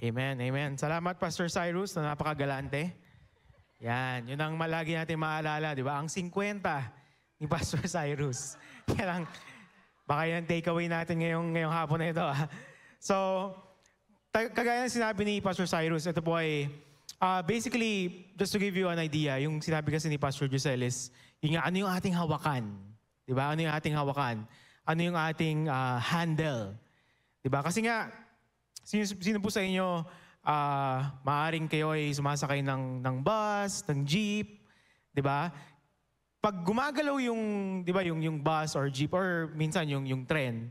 Amen, amen. Salamat, Pastor Cyrus, na napakagalante. Yan, yun ang malagi natin maalala, di ba? Ang 50 ni Pastor Cyrus. Yan ang, baka yan ang takeaway natin ngayong hapon na ito. So, kagaya ng sinabi ni Pastor Cyrus, ito po ay, basically, just to give you an idea, yung sinabi kasi ni Pastor Joselis, yung ano yung ating hawakan? Di ba? Ano yung ating hawakan? Ano yung ating handle? Di ba? Kasi nga, sino po sa inyo, maaaring kayo ay sumasakay ng bus, ng jeep, di ba? Pag gumagalaw yung, di ba, yung bus or jeep or minsan yung tren,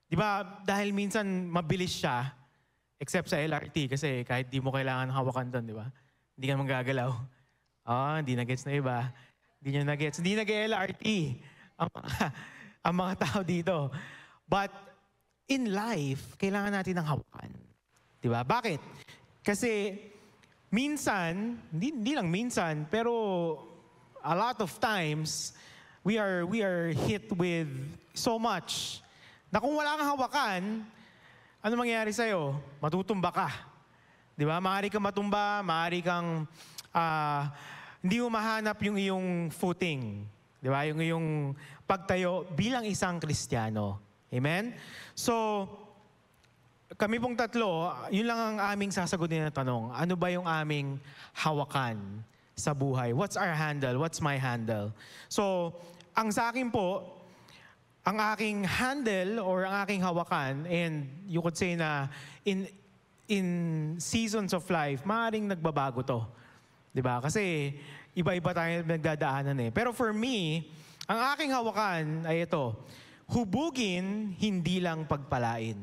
di ba, dahil minsan mabilis siya, except sa LRT kasi kahit di mo kailangan hawakan doon, di ba? Hindi ka magagalaw. Hindi na-gets na iba. Hindi nyo na-gets. Hindi nag-LRT ang mga tao dito. But in life, kailangan natin ng hawakan. Diba? Bakit? Kasi minsan, hindi lang minsan, pero a lot of times, we are hit with so much na kung wala kang hawakan, ano mangyayari sa'yo? Matutumba ka. Diba? Maaari kang matumba, maaari kang hindi mo mahanap yung iyong footing. Diba? Yung iyong pagtayo bilang isang Kristiyano. Amen? So, kami pong tatlo, yun lang ang aming sasagutin na tanong. Ano ba yung aming hawakan sa buhay? What's our handle? What's my handle? So, ang sa akin po, ang aking handle or ang aking hawakan, and you could say na in seasons of life, maaaring nagbabago to. Diba? Kasi iba-iba tayo nagdadaanan eh. Pero for me, ang aking hawakan ay ito. Hubugin, hindi lang pagpalain.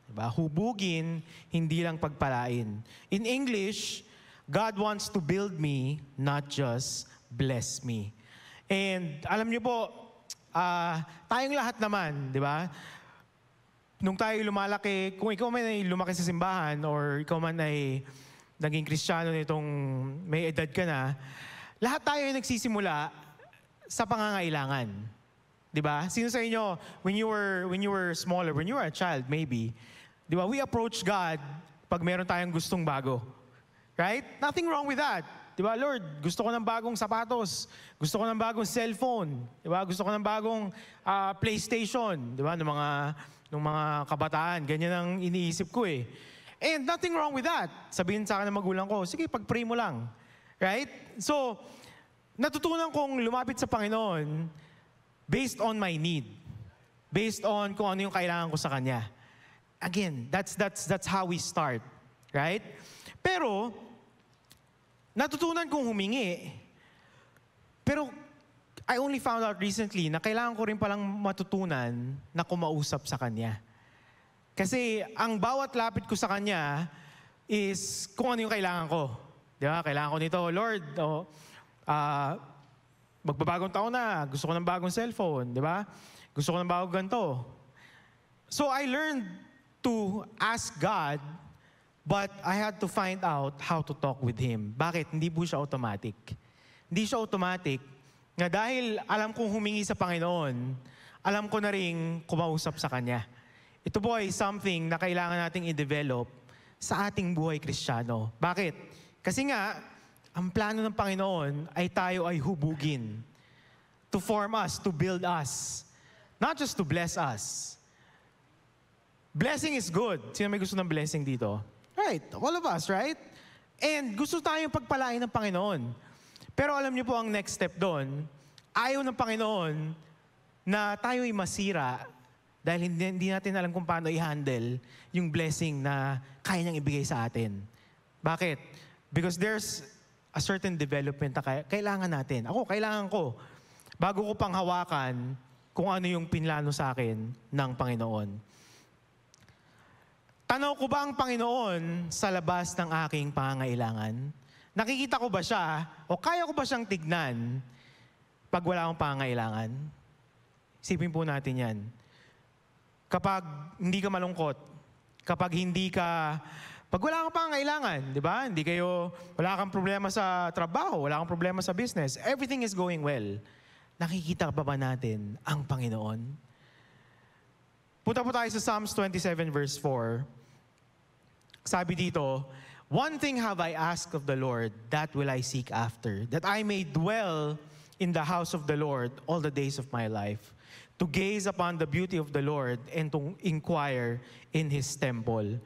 Diba? Hubugin, hindi lang pagpalain. In English, God wants to build me, not just bless me. And alam niyo po, tayong lahat naman, di ba? Nung tayo lumalaki, kung ikaw man ay lumaki sa simbahan or ikaw man ay naging Kristiyano nitong may edad ka na, lahat tayo ay nagsisimula sa pangangailangan. Diba? Sino sa inyo, when you were smaller, when you were a child maybe, diba, we approach God pag meron tayong gustong bago. Right? Nothing wrong with that. Diba, Lord, gusto ko ng bagong sapatos. Gusto ko ng bagong cellphone. Diba? Gusto ko ng bagong PlayStation. Diba? Ng mga kabataan. Ganyan ang iniisip ko eh. And nothing wrong with that. Sabihin sa akin ng magulang ko, sige, pag-pray mo lang. Right? So, natutunan kong lumapit sa Panginoon based on my need. Based on kung ano yung kailangan ko sa Kanya. Again, that's how we start. Right? Pero, natutunan kong humingi. Pero, I only found out recently na kailangan ko rin palang matutunan na kumausap sa Kanya. Kasi ang bawat lapit ko sa Kanya is kung ano yung kailangan ko. Di ba? Kailangan ko nito, Lord, magbabagong taon na, gusto ko ng bagong cellphone, di ba? Gusto ko ng bagong ganito. So I learned to ask God, but I had to find out how to talk with Him. Bakit? Hindi po siya automatic. Hindi siya automatic nga dahil alam kong humingi sa Panginoon, alam ko na rin kumausap sa Kanya. Ito po ay something na kailangan nating i-develop sa ating buhay Kristiyano. Bakit? Kasi nga, ang plano ng Panginoon ay tayo ay hubugin. To form us, to build us. Not just to bless us. Blessing is good. Sino may gusto ng blessing dito? Right, all of us, right? And gusto tayong pagpalain ng Panginoon. Pero alam niyo po ang next step doon, ayaw ng Panginoon na tayo ay masira dahil hindi natin alam kung paano i-handle yung blessing na kaya niyang ibigay sa atin. Bakit? Because there's a certain development na kailangan natin. Ako, kailangan ko. Bago ko pang hawakan kung ano yung pinlano sa akin ng Panginoon. Tanaw ko ba ang Panginoon sa labas ng aking pangangailangan? Nakikita ko ba siya o kaya ko ba siyang tignan pag wala akong pangangailangan? Isipin po natin yan. Kapag hindi ka malungkot, kapag pag wala kang pangangailangan, di ba? Wala kang problema sa trabaho, wala kang problema sa business, everything is going well. Nakikita pa ba natin ang Panginoon? Punta po tayo sa Psalms 27 verse 4. Sabi dito, "One thing have I asked of the Lord, that will I seek after, that I may dwell in the house of the Lord all the days of my life, to gaze upon the beauty of the Lord and to inquire in His temple."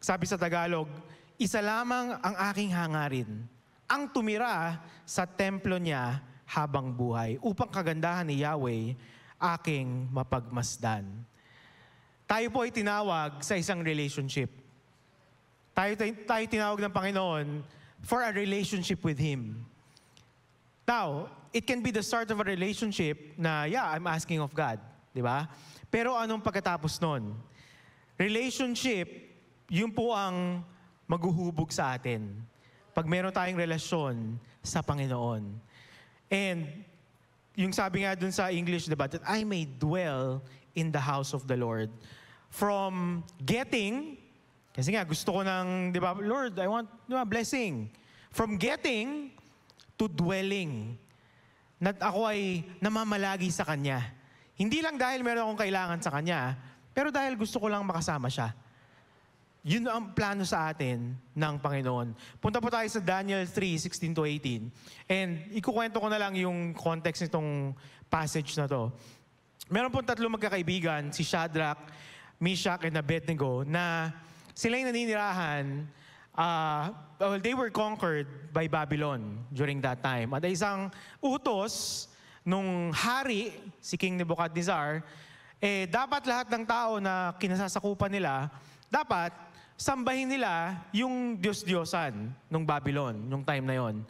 Sabi sa Tagalog, "Isa lamang ang aking hangarin, ang tumira sa templo niya habang buhay, upang kagandahan ni Yahweh aking mapagmasdan." Tayo po ay tinawag sa isang relationship. Tayo tinawag ng Panginoon for a relationship with Him. Now, it can be the start of a relationship na, yeah, I'm asking of God. Di ba? Pero anong pagkatapos nun? Relationship, yun po ang maghuhubog sa atin pag meron tayong relasyon sa Panginoon. And yung sabi nga dun sa English, diba, that I may dwell in the house of the Lord. From getting, kasi nga gusto ko ng, di ba, Lord, I want blessing. From getting to dwelling. Na ako ay namamalagi sa Kanya. Hindi lang dahil meron akong kailangan sa Kanya, pero dahil gusto ko lang makasama siya. Yun ang plano sa atin ng Panginoon. Punta po tayo sa Daniel 3:16-18. And ikukwento ko na lang yung context nitong passage na to. Meron pong 3 magkakaibigan, si Shadrach, Meshach, and Abednego, na sila yung naninirahan, they were conquered by Babylon during that time. At isang utos nung hari, si King Nebuchadnezzar, dapat lahat ng tao na kinasasakupan nila, dapat sambahin nila yung Diyos-Diyosan nung Babylon, nung time na yon.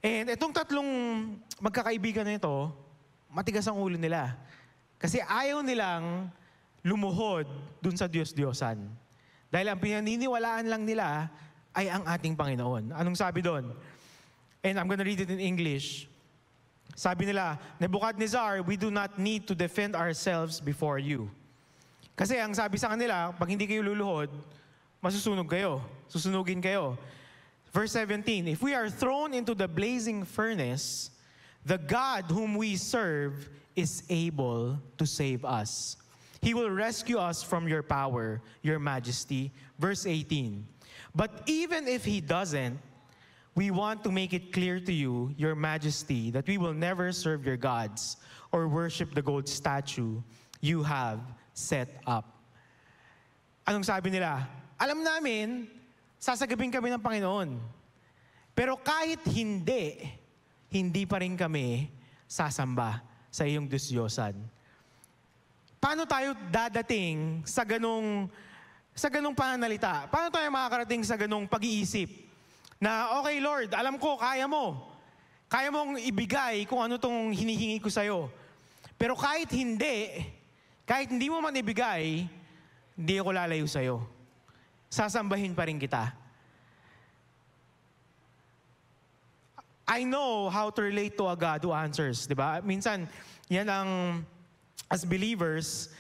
And itong 3 magkakaibigan na ito, matigas ang ulo nila. Kasi ayaw nilang lumuhod dun sa Diyos-Diyosan. Dahil ang pinaniniwalaan lang nila ay ang ating Panginoon. Anong sabi doon? And I'm gonna read it in English. Sabi nila, "Nebuchadnezzar, we do not need to defend ourselves before you." Kasi ang sabi sa kanila, pag hindi kayo luluhod, masusunog kayo. Susunugin kayo. Verse 17, "If we are thrown into the blazing furnace, the God whom we serve is able to save us. He will rescue us from your power, your majesty." Verse 18, "But even if He doesn't, we want to make it clear to you, your majesty, that we will never serve your gods or worship the gold statue you have set up." Anong sabi nila? Alam namin, sasagabin kami ng Panginoon. Pero kahit hindi pa rin kami sasamba sa iyong Diyos-Diyosan. Paano tayo dadating sa ganung pananalita? Paano tayo makakarating sa ganung pag-iisip? Na, okay Lord, alam ko, kaya mo. Kaya mong ibigay kung ano tong hinihingi ko sa'yo. Pero kahit hindi mo man ibigay, hindi ako lalayo sa'yo. Sasambahin pa rin kita. I know how to relate to a God who answers, di ba? Minsan, yan ang, as believers,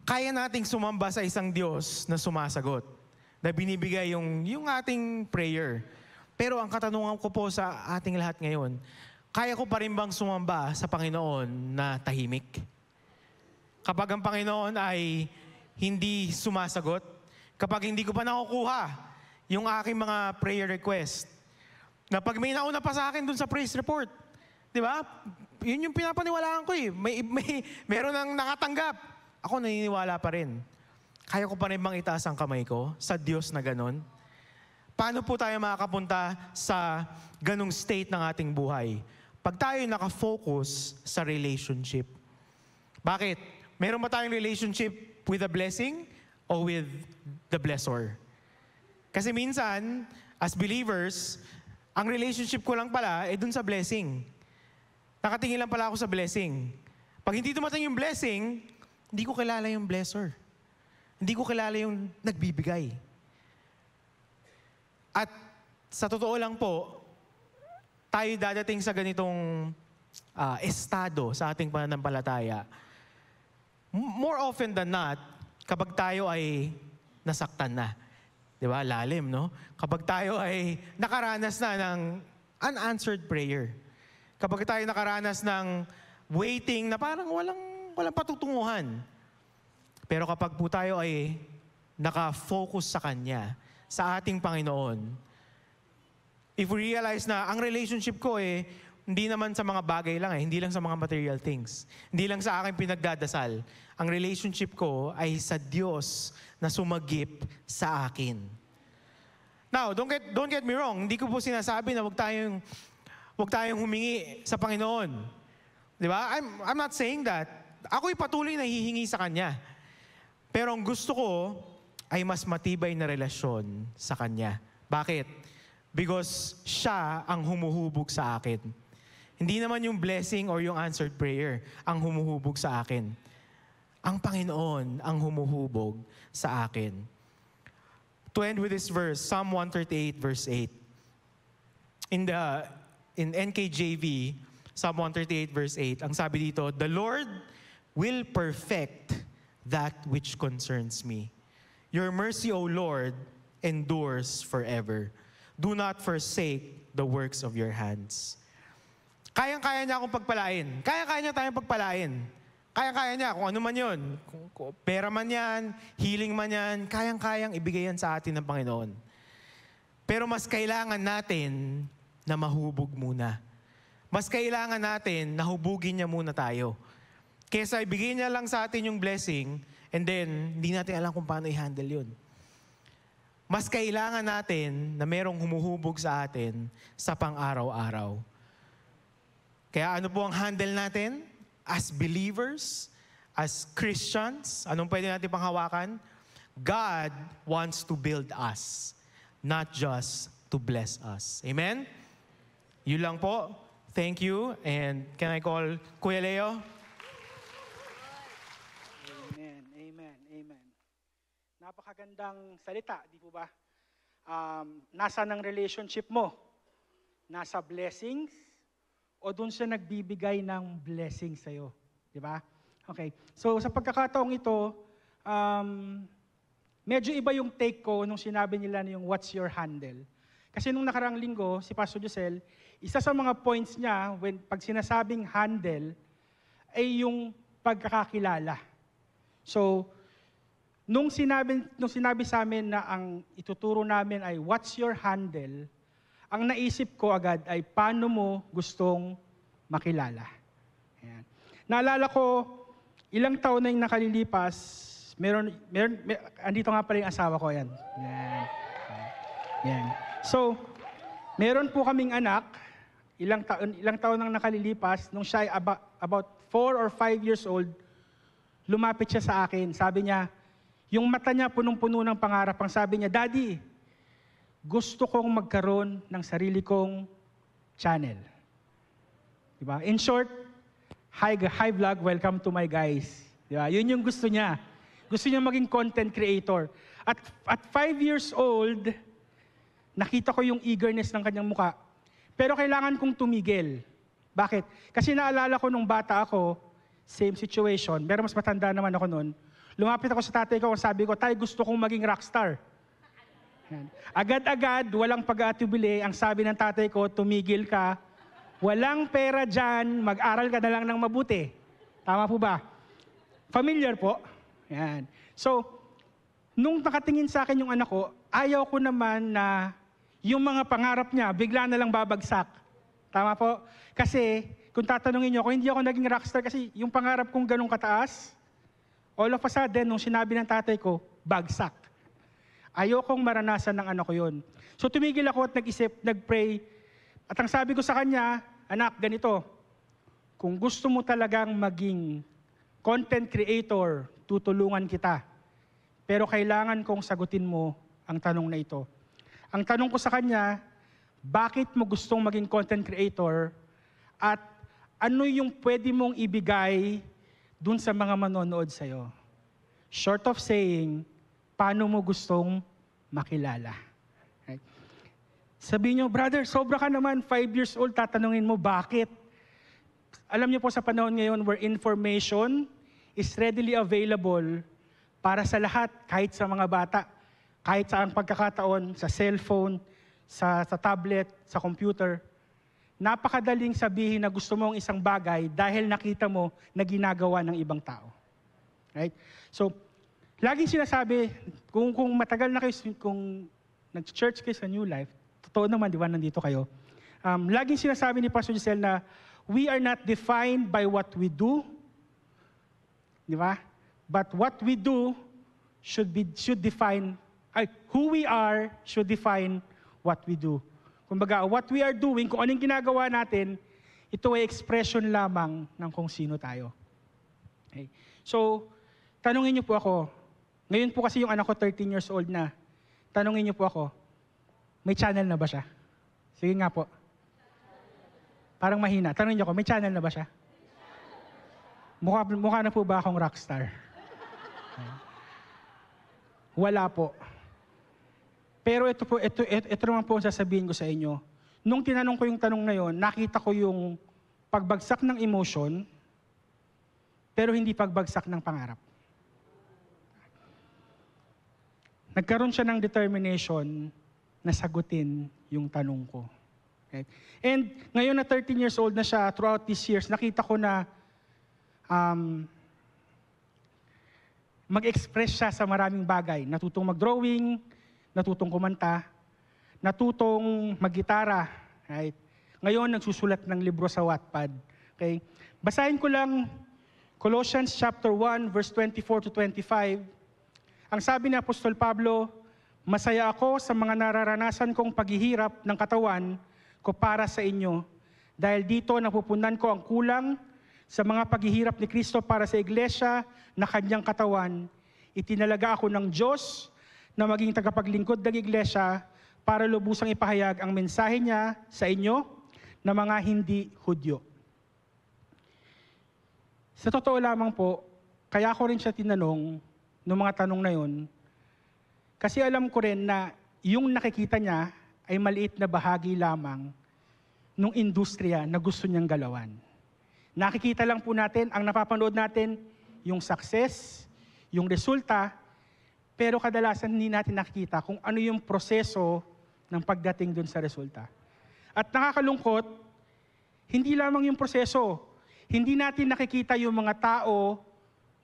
kaya nating sumamba sa isang Diyos na sumasagot, na binibigay yung ating prayer. Pero ang katanungan ko po sa ating lahat ngayon, kaya ko pa rin bang sumamba sa Panginoon na tahimik? Kapag ang Panginoon ay hindi sumasagot, kapag hindi ko pa nakukuha yung aking mga prayer request, na pag may nauna pa sa akin dun sa praise report, di ba? Yun yung pinapaniwalaan ko eh. Meron nang nakatanggap. Ako naniniwala pa rin. Kaya ko pa rin bang itaas ang kamay ko sa Diyos na ganon? Paano po tayo makakapunta sa ganong state ng ating buhay? Pag tayo nakafocus sa relationship. Bakit? Meron ba tayong relationship with a blessing o with the blessor? Kasi minsan, as believers, ang relationship ko lang pala dun sa blessing. Nakatingin lang pala ako sa blessing. Pag hindi dumating yung blessing, hindi ko kilala yung blesser. Hindi ko kilala yung nagbibigay. At sa totoo lang po, tayo dadating sa ganitong estado sa ating pananampalataya. More often than not, kapag tayo ay nasaktan na. Di ba? Lalim, no? Kapag tayo ay nakaranas na ng unanswered prayer. Kapag tayo nakaranas ng waiting na parang walang patutunguhan. Pero kapag po tayo ay nakafocus sa Kanya, sa ating Panginoon, if we realize na ang relationship ko hindi naman sa mga bagay lang hindi lang sa mga material things. Hindi lang sa aking pinagdadasal. Ang relationship ko ay sa Diyos na sumagip sa akin. Now, don't get me wrong. Hindi ko po sinasabi na wag tayong humingi sa Panginoon. Di ba? I'm not saying that. Ako'y patuloy na hihingi sa Kanya. Pero ang gusto ko ay mas matibay na relasyon sa Kanya. Bakit? Because siya ang humuhubog sa akin. Hindi naman yung blessing or yung answered prayer ang humuhubog sa akin. Ang Panginoon ang humuhubog sa akin. To end with this verse, Psalm 138 verse 8. In NKJV, Psalm 138 verse 8, ang sabi dito, "The Lord will perfect that which concerns me. Your mercy, O Lord, endures forever. Do not forsake the works of your hands." Kayang-kaya niya akong pagpalain. Kaya-kaya niya tayong pagpalain. Kaya-kaya niya kung ano man yun. Kung pera man yan, healing man yan, kayang-kayang ibigay yan sa atin ng Panginoon. Pero mas kailangan natin na mahubog muna. Mas kailangan natin na hubugin niya muna tayo. Kesa ibigay niya lang sa atin yung blessing, and then hindi natin alam kung paano i-handle yun. Mas kailangan natin na merong humuhubog sa atin sa pang-araw-araw. Kaya ano po ang handle natin? As believers, as Christians, anong pwede natin panghawakan? God wants to build us, not just to bless us. Amen? Yun lang po. Thank you. And can I call Kuya Leo? Amen, amen, amen. Napakagandang salita, di po ba? Nasa ng relationship mo? Nasa blessings? O doon siya nagbibigay ng blessing sa'yo? Di ba? Okay. So sa pagkakataong ito, medyo iba yung take ko nung sinabi nila na yung what's your handle. Kasi nung nakarang linggo, si Pastor Josel, isa sa mga points niya, pag sinasabing handle, ay yung pagkakakilala. So, nung sinabi sa amin na ang ituturo namin ay what's your handle, ang naisip ko agad ay paano mo gustong makilala. Ayan. Naalala ko, ilang taon na yung nakalilipas, andito nga pala yung asawa ko, yan. Yan. So, meron po kaming anak, ilang taon nang nakalilipas, nung siya ay about 4 or 5 years old, lumapit siya sa akin. Sabi niya, yung mata niya punong-puno ng pangarap. Ang sabi niya, "Daddy, gusto kong magkaroon ng sarili kong channel." Diba? In short, hi vlog, welcome to my guys. Diba? Yun yung gusto niya. Gusto niya maging content creator. At 5 years old, nakita ko yung eagerness ng kanyang muka. Pero kailangan kong tumigil. Bakit? Kasi naalala ko nung bata ako, same situation, pero mas matanda naman ako noon. Lumapit ako sa tatay ko, sabi ko, "Tay, gusto kong maging rockstar." Agad-agad, walang pag-aatubili, ang sabi ng tatay ko, "Tumigil ka. Walang pera dyan, mag-aral ka na lang ng mabuti." Tama po ba? Familiar po? Yan. So, nung nakatingin sa akin yung anak ko, ayaw ko naman na yung mga pangarap niya, bigla na lang babagsak. Tama po? Kasi, kung tatanungin niyo, kung hindi ako naging rockstar, kasi yung pangarap kong ganun kataas, all of a sudden, nung sinabi ng tatay ko, bagsak. Ayokong maranasan ng anak ko yun. So tumigil ako at nag-isip, nag-pray. At ang sabi ko sa kanya, "Anak, ganito, kung gusto mo talagang maging content creator, tutulungan kita. Pero kailangan kong sagutin mo ang tanong na ito." Ang tanong ko sa kanya, bakit mo gustong maging content creator at ano yung pwede mong ibigay dun sa mga manonood sa'yo? Short of saying, paano mo gustong makilala? Right? Sabihin nyo, "Brother, sobra ka naman, 5 years old, tatanungin mo, bakit?" Alam niyo po sa panahon ngayon where information is readily available para sa lahat, kahit sa mga bata, kahit sa ang pagkakataon, sa cellphone, sa tablet, sa computer. Napakadaling sabihin na gusto mo ang isang bagay dahil nakita mo na ginagawa ng ibang tao. Right? So, laging sinasabi, kung matagal na kayo, kung nag-church kayo sa New Life, totoo naman, di ba, nandito kayo. Laging sinasabi ni Pastor Giselle na we are not defined by what we do, di ba? But what we do should define, who we are should define what we do. Kumbaga, what we are doing, kung anong ginagawa natin, ito ay expression lamang ng kung sino tayo. Okay. So, tanungin niyo po ako, ngayon po kasi yung anak ko 13 years old na, tanungin niyo po ako, may channel na ba siya? Sige nga po. Parang mahina. Tanungin niyo ako, may channel na ba siya? Mukha na po ba akong rockstar? Wala po. Pero ito naman po ang sasabihin ko sa inyo. Nung tinanong ko yung tanong na yon, nakita ko yung pagbagsak ng emotion, pero hindi pagbagsak ng pangarap. Nagkaroon siya ng determination na sagutin yung tanong ko. Okay? And ngayon na 13 years old na siya, throughout these years, nakita ko na mag-express siya sa maraming bagay. Natutong mag-drawing, natutong kumanta, natutong mag-gitara. Right? Ngayon, nagsusulat ng libro sa Wattpad. Okay? Basahin ko lang Colossians chapter 1, verse 24 to 25. Ang sabi ni Apostol Pablo, masaya ako sa mga nararanasan kong paghihirap ng katawan ko para sa inyo. Dahil dito napupunan ko ang kulang sa mga paghihirap ni Kristo para sa iglesia na kanyang katawan. Itinalaga ako ng Diyos na maging tagapaglingkod ng iglesia para lubusang ipahayag ang mensahe niya sa inyo na mga hindi Hudyo. Sa totoo lamang po, kaya ko rin siya tinanong noong mga tanong na yun, kasi alam ko rin na yung nakikita niya ay maliit na bahagi lamang ng industriya na gusto niyang galawan. Nakikita lang po natin, ang napapanood natin, yung success, yung resulta, pero kadalasan hindi natin nakikita kung ano yung proseso ng pagdating dun sa resulta. At nakakalungkot, hindi lamang yung proseso, hindi natin nakikita yung mga tao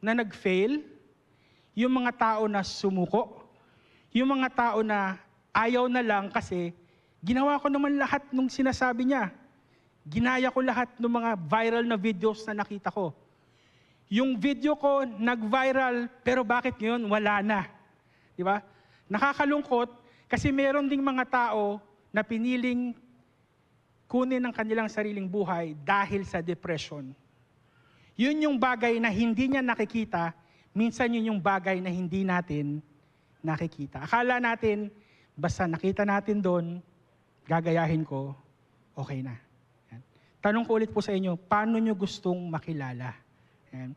na nag-fail, yung mga tao na sumuko, yung mga tao na ayaw na lang kasi ginawa ko naman lahat nung sinasabi niya. Ginaya ko lahat ng mga viral na videos na nakita ko. Yung video ko nag-viral, pero bakit ngayon wala na? Di ba? Nakakalungkot kasi meron ding mga tao na piniling kunin ang kanilang sariling buhay dahil sa depression. Yun yung bagay na hindi niya nakikita, minsan yun yung bagay na hindi natin nakikita. Akala natin, basta nakita natin doon, gagayahin ko, okay na. Yan. Tanong ko ulit po sa inyo, paano nyo gustong makilala? Yan.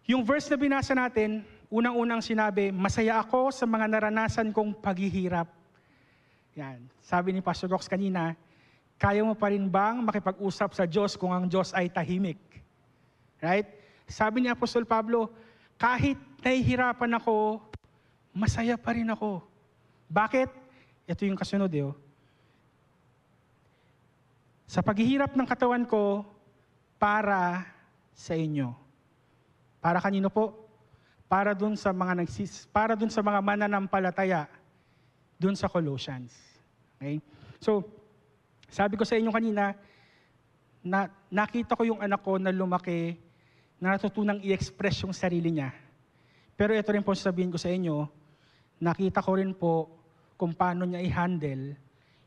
Yung verse na binasa natin, unang-unang sinabi, masaya ako sa mga naranasan kong paghihirap. Yan. Sabi ni Pastor Rox kanina, kaya mo pa rin bang makipag-usap sa Diyos kung ang Diyos ay tahimik? Right? Sabi ni Apostol Pablo, kahit nahihirapan ako, masaya pa rin ako. Bakit? Ito yung kasunod eh. Sa paghihirap ng katawan ko, para sa inyo. Para kanino po? Para dun sa mga mananampalataya dun sa Colossians. Okay? So, sabi ko sa inyo kanina, nakita ko yung anak ko na lumaki, na natutunang i-express yung sarili niya. Pero ito rin po sabihin ko sa inyo, nakita ko rin po kung paano niya i-handle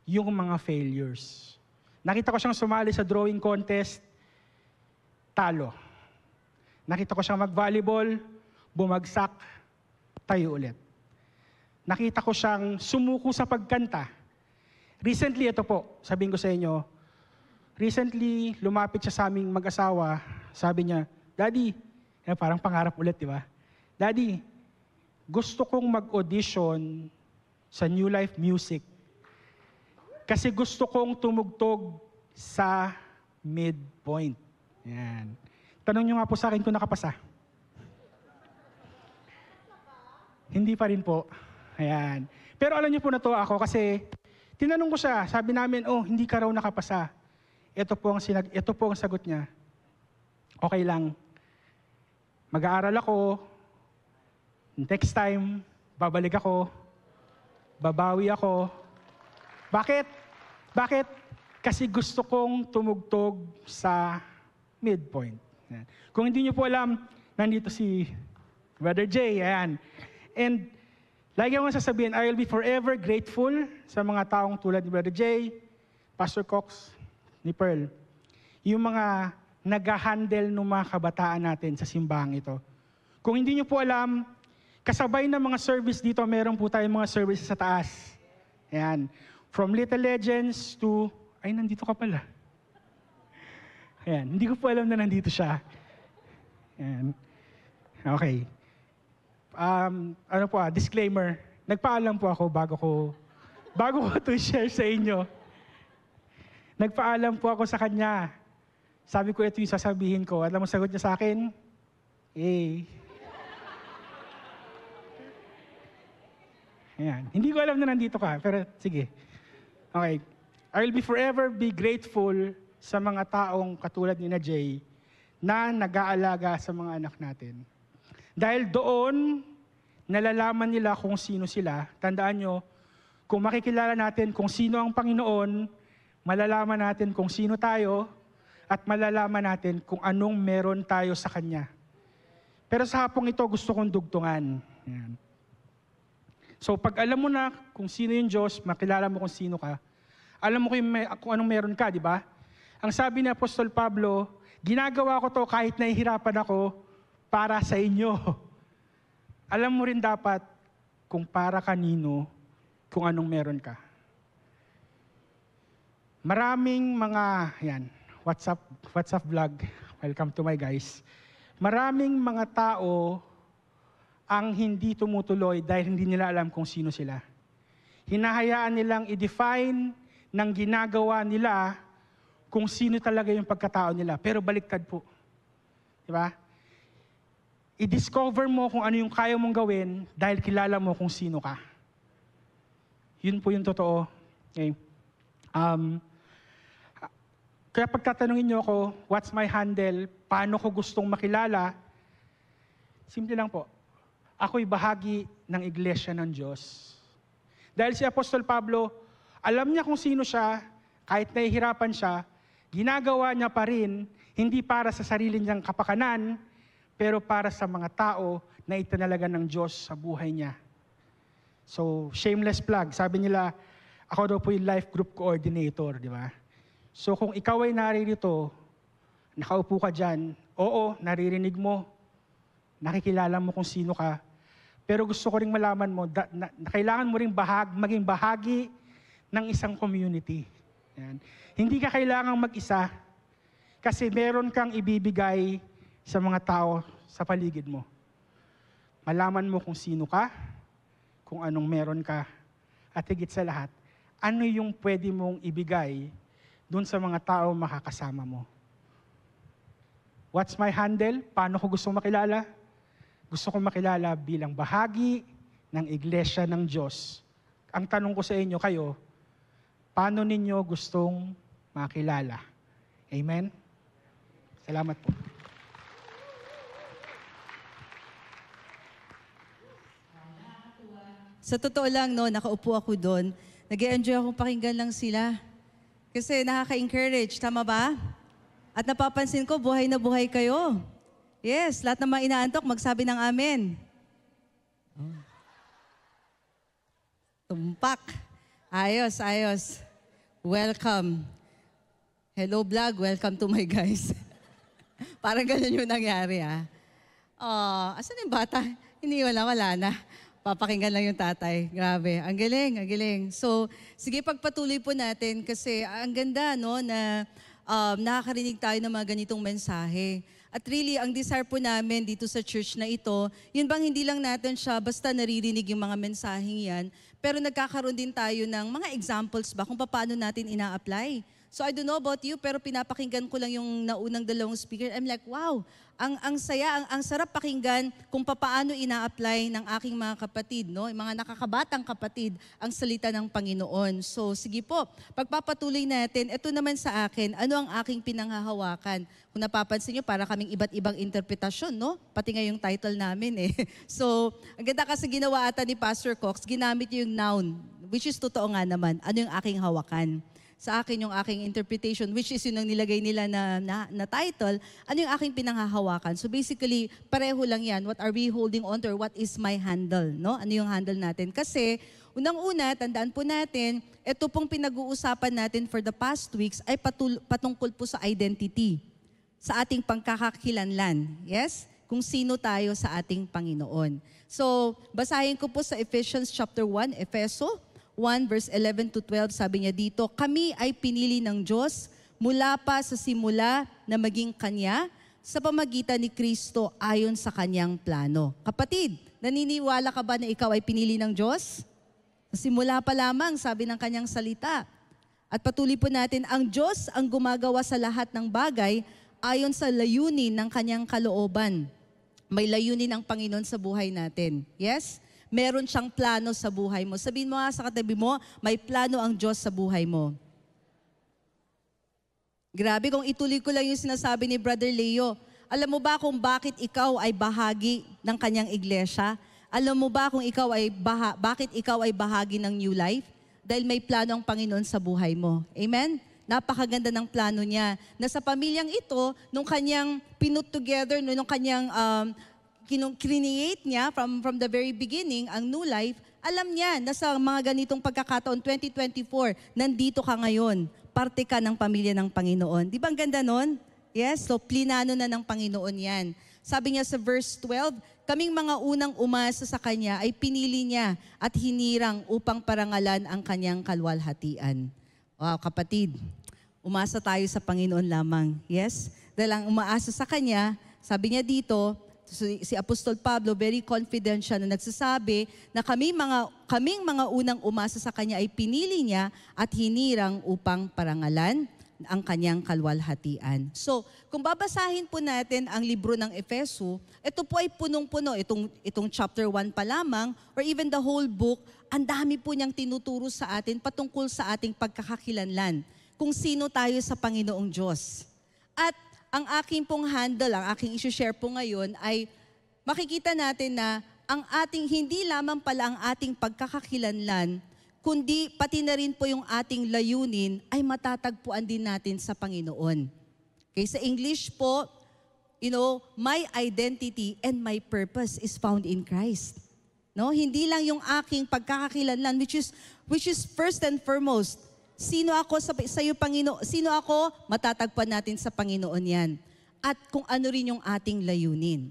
yung mga failures. Nakita ko siyang sumali sa drawing contest, talo. Nakita ko siyang mag-volleyball, bumagsak, tayo ulit. Nakita ko siyang sumuko sa pagkanta. Recently, ito po, sabihin ko sa inyo, recently, lumapit siya sa aming mag-asawa, sabi niya, Daddy, parang pangarap ulit, di ba? Daddy, gusto kong mag-audition sa New Life Music kasi gusto kong tumugtog sa midpoint. Yan. Tanong nyo nga po sa akin kung nakapasa. Hindi pa rin po. Ayan. Pero alam niyo po na to ako kasi tinanong ko siya, sabi namin, hindi ka raw nakapasa. Ito po ang sagot niya. Okay lang. Mag-aaral ako. Next time, babalik ako, babawi ako. Bakit? Bakit? Kasi gusto kong tumugtog sa midpoint. Yan. Kung hindi nyo po alam, nandito si Brother Jay. Ayan. And lagi akong sasabihin, I will be forever grateful sa mga taong tulad ni Brother Jay, Pastor Cox, ni Pearl. Yung mga nag-handle ng mga kabataan natin sa simbahang ito. Kung hindi nyo po alam, kasabay ng mga service dito, meron po tayong mga services sa taas. Ayan. From Little Legends to, ay, nandito ka pala. Ayan. Hindi ko po alam na nandito siya. Ayan. Okay. Ano po disclaimer. Nagpaalam po ako bago ko to share sa inyo. Nagpaalam po ako sa kanya. Sabi ko, ito yung sasabihin ko. Alam mo, sagot niya sa akin? Ayan. Hindi ko alam na nandito ka, pero sige. Okay. I will be forever be grateful sa mga taong katulad ni na Jay na nag-aalaga sa mga anak natin. Dahil doon, nalalaman nila kung sino sila. Tandaan nyo, kung makikilala natin kung sino ang Panginoon, malalaman natin kung sino tayo, at malalaman natin kung anong meron tayo sa Kanya. Pero sa hapong ito, gusto kong dugtungan. Ayan. So pag alam mo na kung sino yung Diyos, makilala mo kung sino ka, alam mo kung anong meron ka, di ba? Ang sabi ni Apostol Pablo, ginagawa ko to kahit nahihirapan ako para sa inyo. Alam mo rin dapat kung para kanino, kung anong meron ka. Maraming mga, yan, WhatsApp vlog, welcome to my guys. Maraming mga tao ang hindi tumutuloy dahil hindi nila alam kung sino sila. Hinahayaan nilang i-define ng ginagawa nila kung sino talaga yung pagkatao nila. Pero baliktad po. Diba? I-discover mo kung ano yung kaya mong gawin dahil kilala mo kung sino ka. Yun po yung totoo. Okay. Kaya pagtatanungin niyo ako, what's my handle, paano ko gustong makilala, simple lang po. Ako'y bahagi ng iglesia ng Diyos. Dahil si Apostol Pablo, alam niya kung sino siya, kahit nahihirapan siya, ginagawa niya pa rin, hindi para sa sarili niyang kapakanan, pero para sa mga tao na itinalaga ng Diyos sa buhay niya. So, shameless plug. Sabi nila, ako daw po yung life group coordinator, di ba? So, kung ikaw ay naririto, nakaupo ka dyan, oo, naririnig mo, nakikilala mo kung sino ka, pero gusto ko ring malaman mo, na kailangan mo ring maging bahagi ng isang community. Yan. Hindi ka kailangang mag-isa, kasi meron kang ibibigay sa mga tao sa paligid mo. Malaman mo kung sino ka, kung anong meron ka, at higit sa lahat, ano yung pwede mong ibigay dun sa mga tao makakasama mo. What's my handle? Paano ko gustong makilala? Gusto kong makilala bilang bahagi ng iglesia ng Diyos. Ang tanong ko sa inyo, kayo, paano ninyo gustong makilala? Amen? Salamat po. Sa totoo lang, no, nakaupo ako doon, nag-e-enjoy akong pakinggan lang sila. Kasi nakaka-encourage, tama ba? At napapansin ko, buhay na buhay kayo. Yes, lahat ng mga inaantok, magsabi ng amen. Tumpak. Ayos, ayos. Welcome. Hello vlog, welcome to my guys. Parang ganyan yung nangyari, ha? Asan yung bata? Wala na. Papakinggan lang yung tatay. Grabe. Ang galing, ang galing. So, sige, pagpatuloy po natin kasi ang ganda, no, na nakakarinig tayo ng mga ganitong mensahe. At really, ang desire po namin dito sa church na ito, yun bang hindi lang natin siya basta naririnig yung mga mensaheng yan, pero nagkakaroon din tayo ng mga examples ba kung paano natin ina-apply So I don't know about you, pero pinapakinggan ko lang yung naunang dalawang speaker. I'm like, wow, ang saya, ang sarap pakinggan kung paano ina-apply ng aking mga kapatid, no? Yung mga nakakabatang kapatid, ang salita ng Panginoon. So sige po, pagpapatuloy natin, ito naman sa akin, ano ang aking pinanghahawakan? Kung napapansin nyo, para kaming iba't ibang interpretasyon, no? Pati nga yung title namin eh. So, ang ganda kasi ginawa ata ni Pastor Cox, ginamit yung noun, which is totoo nga naman, ano yung aking hawakan. Sa akin yung aking interpretation, which is yun ang nilagay nila na title, ano yung aking pinanghahawakan. So basically, pareho lang yan. What are we holding on to or what is my handle? No? Ano yung handle natin? Kasi, unang-una, tandaan po natin, ito pong pinag-uusapan natin for the past weeks ay patungkol po sa identity. Sa ating pangkakakilanlan. Yes? Kung sino tayo sa ating Panginoon. So, basahin ko po sa Ephesians chapter 1, Efeso 1 verse 11 to 12, sabi niya dito, kami ay pinili ng Diyos mula pa sa simula na maging Kanya sa pamagitan ni Kristo ayon sa Kanyang plano. Kapatid, naniniwala ka ba na ikaw ay pinili ng Diyos? Sa simula pa lamang, sabi ng Kanyang salita. At patuloy po natin, ang Diyos ang gumagawa sa lahat ng bagay ayon sa layunin ng Kanyang kalooban. May layunin ang Panginoon sa buhay natin. Yes? Meron siyang plano sa buhay mo. Sabihin mo nga sa katabi mo, may plano ang Diyos sa buhay mo. Grabe, kung ituloy ko lang yung sinasabi ni Brother Leo, alam mo ba kung bakit ikaw ay bahagi ng kanyang iglesia? Alam mo ba kung bakit ikaw ay bahagi ng New Life? Dahil may plano ang Panginoon sa buhay mo. Amen? Napakaganda ng plano niya. Na sa pamilyang ito, nung kanyang pinut together, nung kanyang create niya from the very beginning, ang New Life, alam niya na sa mga ganitong pagkakataon, 2024, nandito ka ngayon. Parte ka ng pamilya ng Panginoon. Di ba ang ganda nun? Yes, so plinano na ng Panginoon yan. Sabi niya sa verse 12, kaming mga unang umasa sa Kanya ay pinili niya at hinirang upang parangalan ang Kanyang kalwalhatian. Wow, kapatid, umasa tayo sa Panginoon lamang. Yes? Dahil ang umaasa sa Kanya, sabi niya dito, si Apostol Pablo, very confident siya na nagsasabi na kaming mga unang umasa sa Kanya ay pinili niya at hinirang upang parangalan ang Kanyang kalwalhatian. So, kung babasahin po natin ang libro ng Efeso, ito po ay punong-puno. Itong chapter 1 pa lamang, or even the whole book, ang dami po niyang tinuturo sa atin patungkol sa ating pagkakakilanlan, kung sino tayo sa Panginoong Diyos. At ang aking pong handle, ang aking isi-share po ngayon ay makikita natin na ang ating, hindi lamang pala ang ating pagkakakilanlan, kundi pati na rin po yung ating layunin ay matatagpuan din natin sa Panginoon. Okay, sa English po, my identity and my purpose is found in Christ. No, hindi lang yung aking pagkakakilanlan which is first and foremost. Sino ako sa iyo, Panginoon? Sino ako? Matatagpuan natin sa Panginoon yan. At kung ano rin yung ating layunin.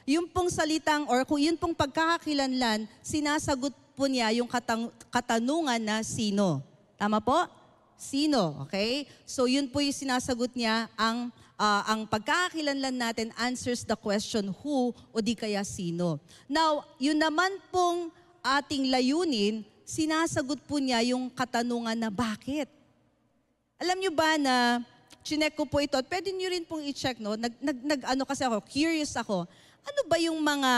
Yung pong salitang or kung yun pong pagkakakilanlan, sinasagot po niya yung katanungan na sino. Tama po? Sino, okay? So yun po yung sinasagot niya, ang pagkakakilanlan natin answers the question who o di kaya sino. Now, yun naman pong ating layunin, sinasagot po niya yung katanungan na bakit. Alam niyo ba na chinek ko po ito at pwede niyo rin pong i-check, no? Kasi ako, curious ako. Ano ba yung mga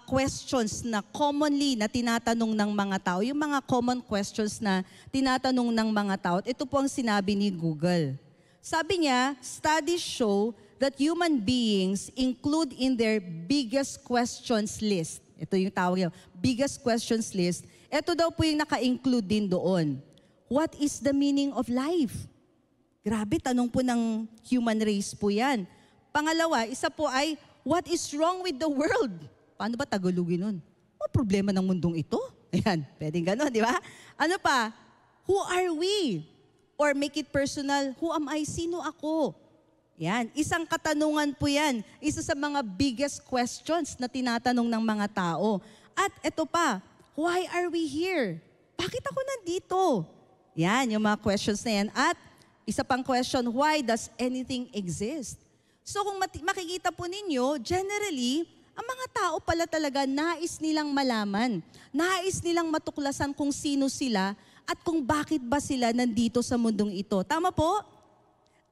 questions na commonly na tinatanong ng mga tao? Yung mga common questions na tinatanong ng mga tao. Ito po ang sinabi ni Google. Sabi niya, studies show that human beings include in their biggest questions list. Ito yung tawag niya, biggest questions list. Ito daw po yung naka-include din doon. What is the meaning of life? Grabe, tanong po ng human race po yan. Pangalawa, isa po ay, what is wrong with the world? Paano ba Tagalogin nun? O problema ng mundong ito? Ayan, pwedeng gano'n, di ba? Ano pa? Who are we? Or make it personal, who am I? Sino ako? Yan, isang katanungan po yan. Isa sa mga biggest questions na tinatanong ng mga tao. At ito pa, why are we here? Bakit ako nandito? Yan, yung mga questions na yan. At isa pang question, why does anything exist? So kung makikita po ninyo, generally, ang mga tao pala talaga nais nilang malaman. Nais nilang matuklasan kung sino sila at kung bakit ba sila nandito sa mundong ito. Tama po?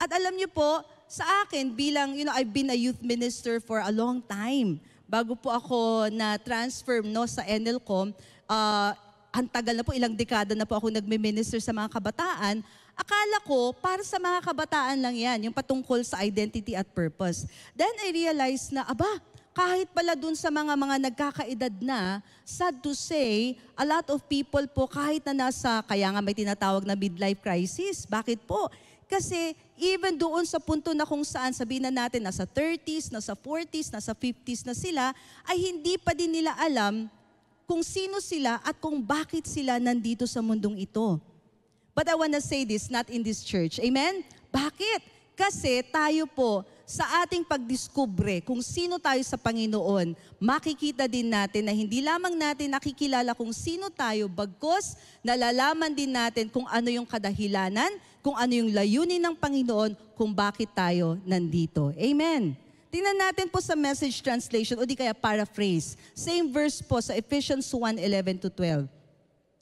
At alam niyo po, sa akin bilang, I've been a youth minister for a long time. Bago po ako na-transfer sa NLCOM, ang tagal na po, ilang dekada na po ako nagme-minister sa mga kabataan. Akala ko, para sa mga kabataan lang yan, yung patungkol sa identity at purpose. Then I realized na, kahit pala dun sa mga nagkakaedad na, sad to say, a lot of people po kahit na kaya nga may tinatawag na midlife crisis. Bakit po? Kasi even doon sa punto na kung saan sabihin na natin nasa 30s, nasa 40s, nasa 50s na sila, ay hindi pa din nila alam kung sino sila at kung bakit sila nandito sa mundong ito. But I want to say this, not in this church. Amen? Bakit? Kasi tayo po, sa ating pagdiskubre kung sino tayo sa Panginoon, makikita din natin na hindi lamang natin nakikilala kung sino tayo, bagkus nalalaman din natin kung ano yung kadahilanan, kung ano yung layunin ng Panginoon, kung bakit tayo nandito. Amen. Tingnan natin po sa Message Translation o di kaya paraphrase. Same verse po sa Ephesians 1:11-12.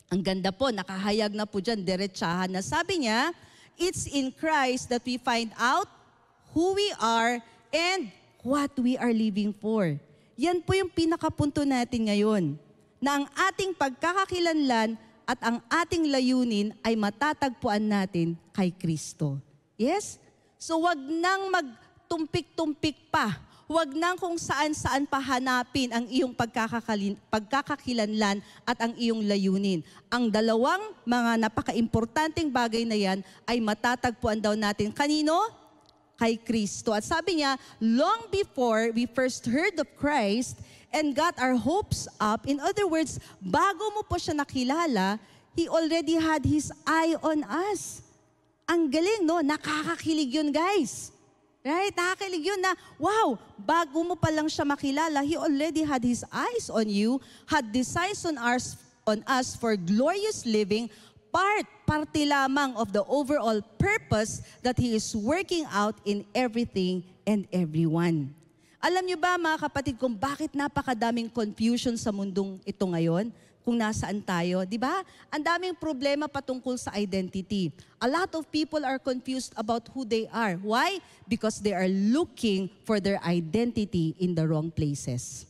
Ang ganda po, nakahayag na po dyan, diretsahan na. Sabi niya, it's in Christ that we find out who we are and what we are living for. Yan po yung pinakapunto natin ngayon, na ang ating pagkakakilanlan at ang ating layunin ay matatagpuan natin kay Kristo. Yes? So wag nang magtumpik-tumpik pa. Wag nang kung saan-saan pahanapin ang iyong pagkakakilanlan at ang iyong layunin. Ang dalawang mga napaka-importanting bagay na yan ay matatagpuan daw natin. Kanino? Kay Kristo. At sabi niya, long before we first heard of Christ and got our hopes up, in other words, bago mo po siya nakilala, He already had His eye on us. Ang galing, no? Nakakakilig yun, guys. Right? Nakakakilig yun na, wow, bago mo pa lang siya makilala, He already had His eyes on you, had designs on us for glorious living, parte lamang of the overall purpose that He is working out in everything and everyone. Alam niyo ba mga kapatid kung bakit napakadaming confusion sa mundong ito ngayon? Kung nasaan tayo, di ba? Ang daming problema patungkol sa identity. A lot of people are confused about who they are. Why? Because they are looking for their identity in the wrong places.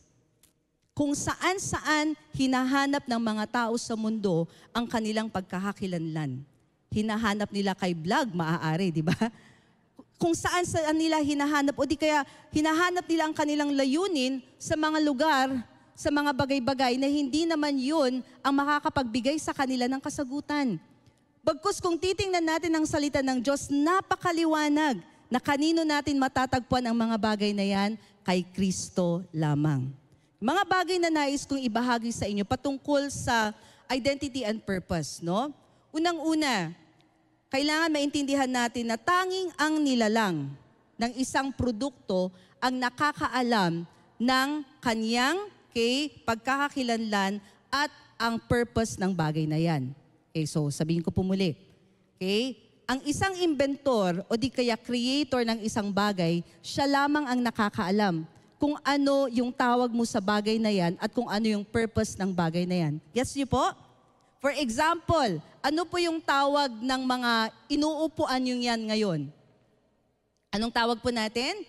Kung saan-saan hinahanap ng mga tao sa mundo ang kanilang pagkakakilanlan. Hinahanap nila kay vlog, maaari, di ba? Kung saan-saan nila hinahanap, o di kaya hinahanap nila ang kanilang layunin sa mga lugar, sa mga bagay-bagay na hindi naman yun ang makakapagbigay sa kanila ng kasagutan. Bagkus kung titingnan natin ang salita ng Diyos, napakaliwanag na kanino natin matatagpuan ang mga bagay na yan, kay Kristo lamang. Mga bagay na nais kong ibahagi sa inyo patungkol sa identity and purpose, no? Unang-una, kailangan maintindihan natin na tanging ang nilalang ng isang produkto ang nakakaalam ng kanyang pagkakakilanlan at ang purpose ng bagay na yan. Okay, so sabihin ko po muli. Okay? Ang isang inventor o di kaya creator ng isang bagay, siya lamang ang nakakaalam kung ano yung tawag mo sa bagay na yan at kung ano yung purpose ng bagay na yan. Yes niyo po? For example, ano po yung tawag ng mga inuupuan yung yan ngayon? Anong tawag po natin?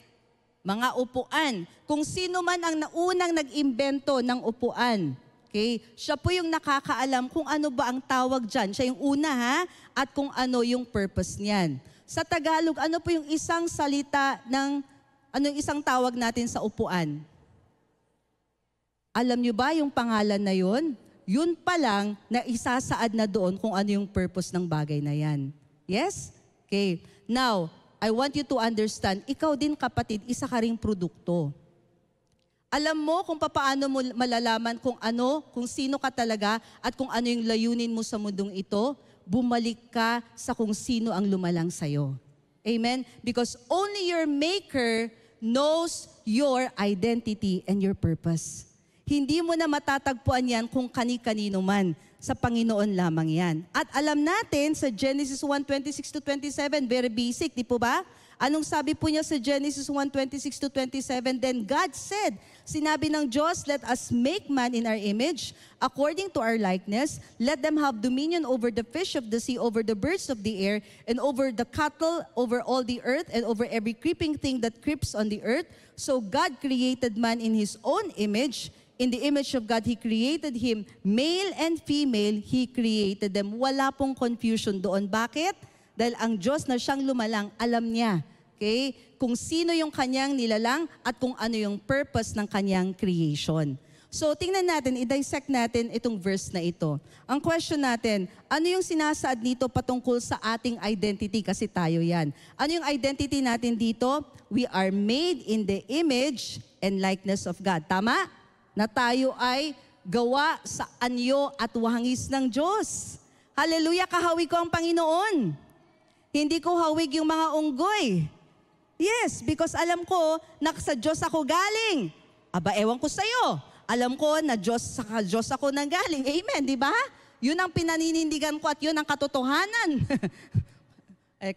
Mga upuan. Kung sino man ang naunang nag-imbento ng upuan, okay, siya po yung nakakaalam kung ano ba ang tawag dyan. Siya yung una at kung ano yung purpose niyan. Sa Tagalog, ano po yung isang salita anong isang tawag natin sa upuan? Alam nyo ba yung pangalan na yun? Yun pa lang na isasaad na doon kung ano yung purpose ng bagay na yan. Yes? Okay. Now, I want you to understand, ikaw din kapatid, isa ka ring produkto. Alam mo kung paano mo malalaman kung sino ka talaga at kung ano yung layunin mo sa mundong ito, bumalik ka sa kung sino ang lumalang sa'yo. Amen? Because only your Maker knows your identity and your purpose. Hindi mo na matatagpuan yan kung kani-kanino man. Sa Panginoon lamang yan. At alam natin sa Genesis 1:26-27, very basic, di po ba? Anong sabi po niya sa Genesis 1:26 to 27? Then God said, sinabi ng Diyos, let us make man in our image, according to our likeness. Let them have dominion over the fish of the sea, over the birds of the air, and over the cattle, over all the earth, and over every creeping thing that creeps on the earth. So God created man in His own image. In the image of God, He created him. Male and female, He created them. Wala pong confusion doon. Bakit? Dahil ang Diyos na siyang lumalang, alam niya, okay, kung sino yung kanyang nilalang at kung ano yung purpose ng kanyang creation. So, tingnan natin, i-dissect natin itong verse na ito. Ang question natin, ano yung sinasaad dito patungkol sa ating identity? Kasi tayo yan. Ano yung identity natin dito? We are made in the image and likeness of God. Tama? Na tayo ay gawa sa anyo at wahangis ng Diyos. Hallelujah, kahawi ko ang Panginoon. Hindi ko hawig yung mga unggoy. Yes, because alam ko na sa Diyos ako galing. Aba, ewan ko sa'yo. Alam ko na Diyos ako nang galing. Amen, di ba? Yun ang pinaninindigan ko at yun ang katotohanan.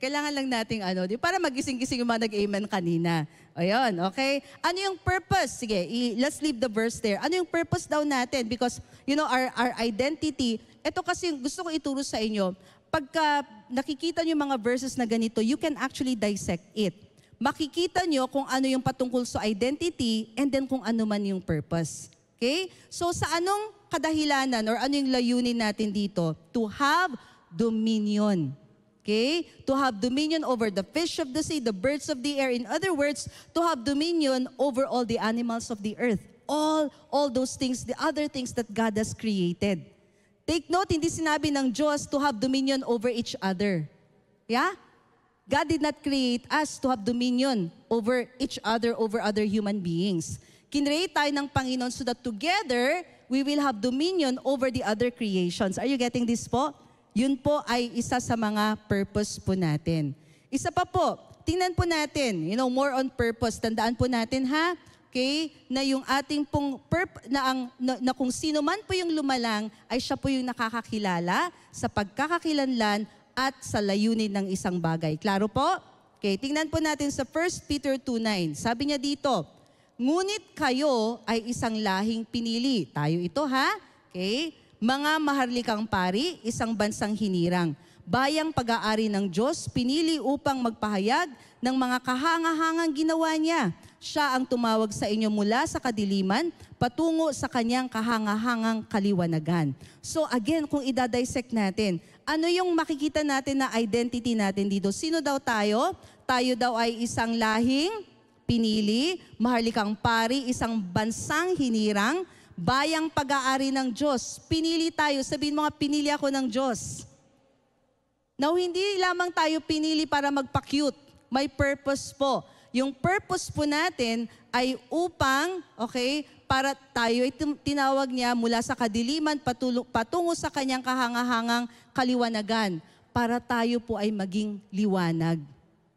Kailangan lang nating para magising-gising yung mga nag-amen kanina. Ayun, okay? Ano yung purpose? Sige, let's leave the verse there. Ano yung purpose daw natin? Because, our identity, ito kasi gusto ko ituro sa inyo, pagka nakikita nyo mga verses na ganito, you can actually dissect it. Makikita nyo kung ano yung patungkol sa identity and then kung ano man yung purpose. Okay? So, sa anong kadahilanan or ano yung layunin natin dito? To have dominion. Okay? To have dominion over the fish of the sea, the birds of the air. In other words, to have dominion over all the animals of the earth. All those things, the other things that God has created. Take note, hindi sinabi ng Diyos to have dominion over each other. Yeah? God did not create us to have dominion over each other, over other human beings. Kinreate tayo ng Panginoon so that together, we will have dominion over the other creations. Are you getting this po? Yun po ay isa sa mga purpose po natin. Isa pa po, tingnan po natin, more on purpose. Tandaan po natin ha, okay, na yung ating pong na kung sino man po yung lumalang ay siya po yung nakakakilala sa pagkakakilanlan at sa layunin ng isang bagay. Klaro po? Okay, tingnan po natin sa 1 Peter 2:9. Sabi niya dito, ngunit kayo ay isang lahing pinili. Tayo ito ha, okay? Mga maharlikang pari, isang bansang hinirang. Bayang pag-aari ng Diyos, pinili upang magpahayag ng mga kahangahangang ginawa niya. Siya ang tumawag sa inyo mula sa kadiliman, patungo sa kanyang kahangahangang kaliwanagan. So again, kung idadissect natin, ano yung makikita natin na identity natin dito? Sino daw tayo? Tayo daw ay isang lahing pinili, maharlikang pari, isang bansang hinirang, bayang pag-aari ng Diyos. Pinili tayo. Sabihin mo nga, pinili ako ng Diyos. Now, hindi lamang tayo pinili para magpa-cute. May purpose po. Yung purpose po natin ay upang, okay, para tayo ay tinawag niya mula sa kadiliman patungo sa kanyang kahangahangang kaliwanagan. Para tayo po ay maging liwanag.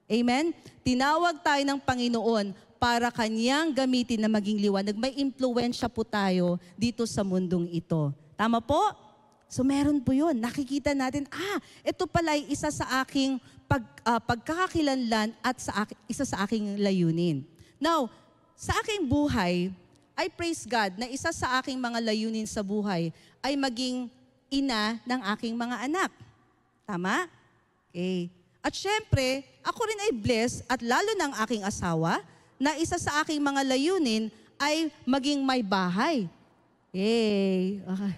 Amen? Tinawag tayo ng Panginoon para kanyang gamitin na maging liwanag. May impluwensya po tayo dito sa mundong ito. Tama po? So meron po yun. Nakikita natin, ito pala ay isa sa aking pagkakakilanlan at isa sa aking layunin. Now, sa aking buhay, I praise God na isa sa aking mga layunin sa buhay ay maging ina ng aking mga anak. Tama? Okay. At syempre, ako rin ay blessed at lalo ng aking asawa na isa sa aking mga layunin ay maging may bahay. Yay! Okay.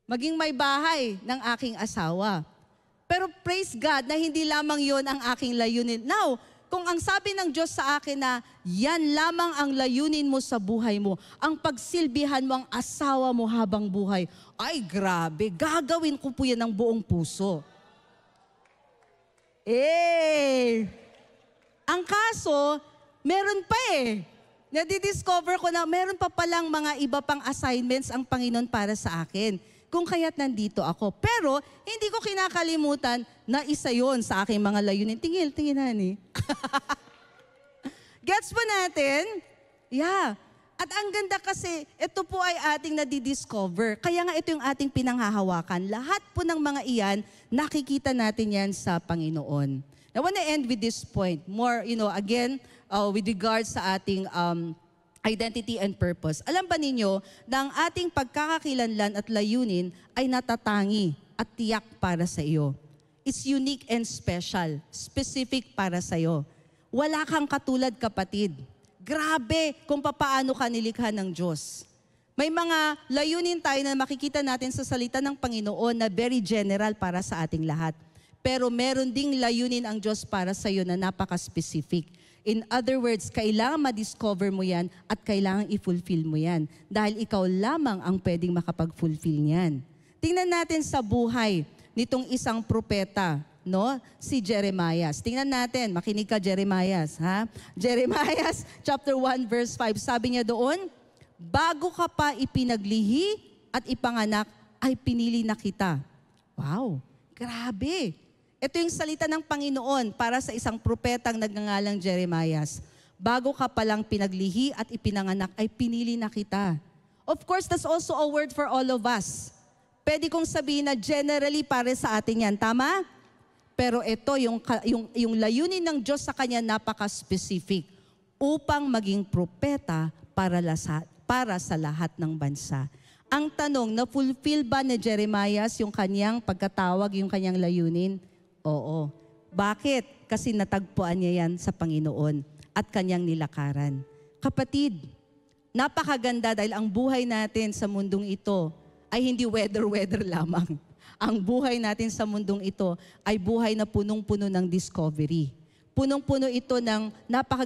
Maging may bahay ng aking asawa. Pero praise God na hindi lamang yon ang aking layunin. Now, kung ang sabi ng Diyos sa akin na yan lamang ang layunin mo sa buhay mo, ang pagsilbihan mo ang asawa mo habang buhay, ay grabe, gagawin ko po yan ng buong puso. Ang kaso, meron pa Nadidiscover ko na meron pa palang mga iba pang assignments ang Panginoon para sa akin. Kung kaya't nandito ako. Pero, hindi ko kinakalimutan na isa yon sa aking mga layunin. Tingin, honey. Gets po natin? Yeah. At ang ganda kasi, ito po ay ating nadidiscover. Kaya nga ito yung ating pinanghahawakan. Lahat po ng mga iyan, nakikita natin yan sa Panginoon. I want to end with this point. More, again, with regards sa ating identity and purpose. Alam ba ninyo na ang ating pagkakakilanlan at layunin ay natatangi at tiyak para sa iyo? It's unique and special, specific para sa iyo. Wala kang katulad, kapatid. Grabe kung papaano ka nilikha ng Diyos. May mga layunin tayo na makikita natin sa salita ng Panginoon na very general para sa ating lahat. Pero meron ding layunin ang Diyos para sa iyo na napaka-specific. In other words, kailangan ma-discover mo yan at kailangan i-fulfill mo yan. Dahil ikaw lamang ang pwedeng makapag-fulfill niyan. Tingnan natin sa buhay nitong isang propeta, no? Si Jeremias. Tingnan natin, makinig ka Jeremias, ha? Jeremias chapter 1 verse 5, sabi niya doon, bago ka pa ipinaglihi at ipanganak, ay pinili na kita. Wow, grabe. Ito yung salita ng Panginoon para sa isang propetang nagngangalang Jeremias. Bago ka palang pinaglihi at ipinanganak, ay pinili na kita. Of course, that's also a word for all of us. Pwede kong sabihin na generally para sa atin yan. Tama? Pero ito, yung layunin ng Diyos sa kanya napaka-specific upang maging propeta para sa lahat ng bansa. Ang tanong, na-fulfill ba ni Jeremias yung kanyang pagkatawag, yung kanyang layunin? Oo. Bakit? Kasi natagpuan niya yan sa Panginoon at kanyang nilakaran. Kapatid, napakaganda dahil ang buhay natin sa mundong ito ay hindi weather lamang. Ang buhay natin sa mundong ito ay buhay na punong-puno ng discovery. Punong-puno ito ng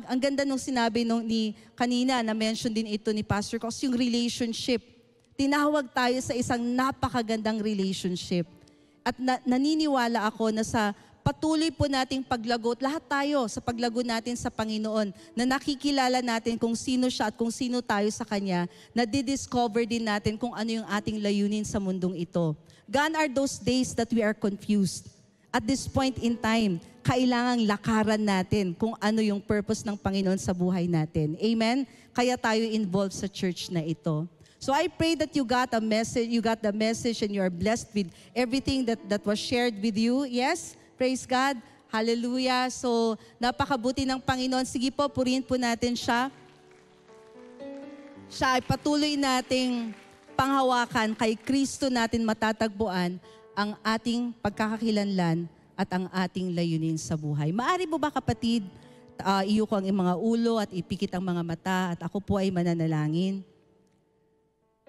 ang ganda nung sinabi ni kanina, na-mention din ito ni Pastor Cox, yung relationship. Tinawag tayo sa isang napakagandang relationship. At naniniwala ako na sa patuloy po nating paglago, lahat tayo sa paglago natin sa Panginoon, na nakikilala natin kung sino siya at kung sino tayo sa Kanya, na didiscover din natin kung ano yung ating layunin sa mundong ito. Gone are those days that we are confused. At this point in time, kailangang lakaran natin kung ano yung purpose ng Panginoon sa buhay natin. Amen? Kaya tayo involved sa church na ito. So I pray that you got the message and you are blessed with everything that was shared with you. Yes? Praise God. Hallelujah. So napakabuti ng Panginoon. Sige po, purihin po natin siya. Siya ay patuloy nating panghawakan, kay Kristo natin matatagpuan ang ating pagkakakilanlan at ang ating layunin sa buhay. Maari mo ba, kapatid, iyuko ang mga ulo at ipikit ang mga mata at ako po ay mananalangin.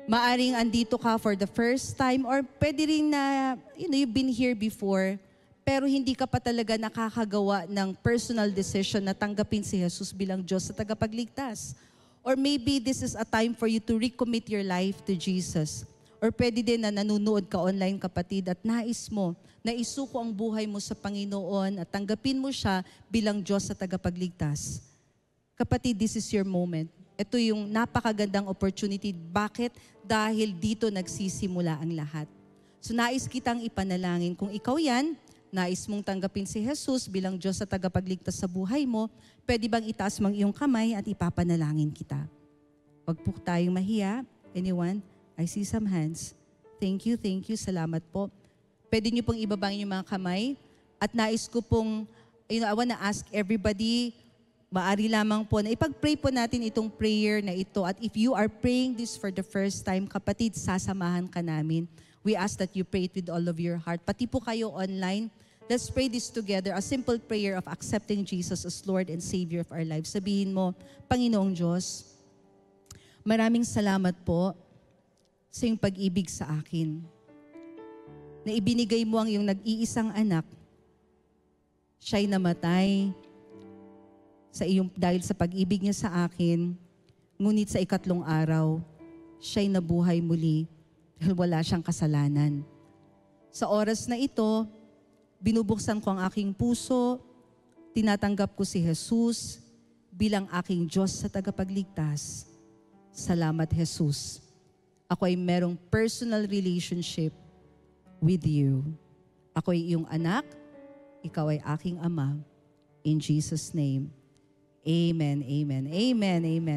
Maaring andito ka for the first time or pwede rin na, you've been here before, pero hindi ka pa talaga nakakagawa ng personal decision na tanggapin si Jesus bilang Diyos sa tagapagligtas. Or maybe this is a time for you to recommit your life to Jesus. Or pwede din na nanonood ka online, kapatid, at nais mo na isuko ang buhay mo sa Panginoon at tanggapin mo siya bilang Diyos sa tagapagligtas. Kapatid, this is your moment. Ito yung napakagandang opportunity. Bakit? Dahil dito nagsisimula ang lahat. So nais kitang ipanalangin. Kung ikaw yan, nais mong tanggapin si Jesus bilang Diyos sa tagapagligtas sa buhay mo, pwede bang itaas mong iyong kamay at ipapanalangin kita? Huwag po tayong mahiya. Anyone? I see some hands. Thank you. Salamat po. Pwede niyo pong ibaba yung mga kamay. At nais ko pong, I want to ask everybody, maari lamang po na ipag-pray po natin itong prayer na ito. At if you are praying this for the first time, kapatid, sasamahan ka namin. We ask that you pray it with all of your heart. Pati po kayo online, let's pray this together. A simple prayer of accepting Jesus as Lord and Savior of our lives. Sabihin mo, Panginoong Diyos, maraming salamat po sa iyong pag-ibig sa akin. Na ibinigay mo ang iyong nag-iisang anak. Siya'y namatay dahil sa pag-ibig niya sa akin, ngunit sa ikatlong araw, siya'y nabuhay muli dahil wala siyang kasalanan. Sa oras na ito, binubuksan ko ang aking puso, tinatanggap ko si Jesus bilang aking Diyos sa tagapagligtas. Salamat, Jesus. Ako ay merong personal relationship with you. Ako ay iyong anak, ikaw ay aking ama. In Jesus' name, amen, amen, amen, amen.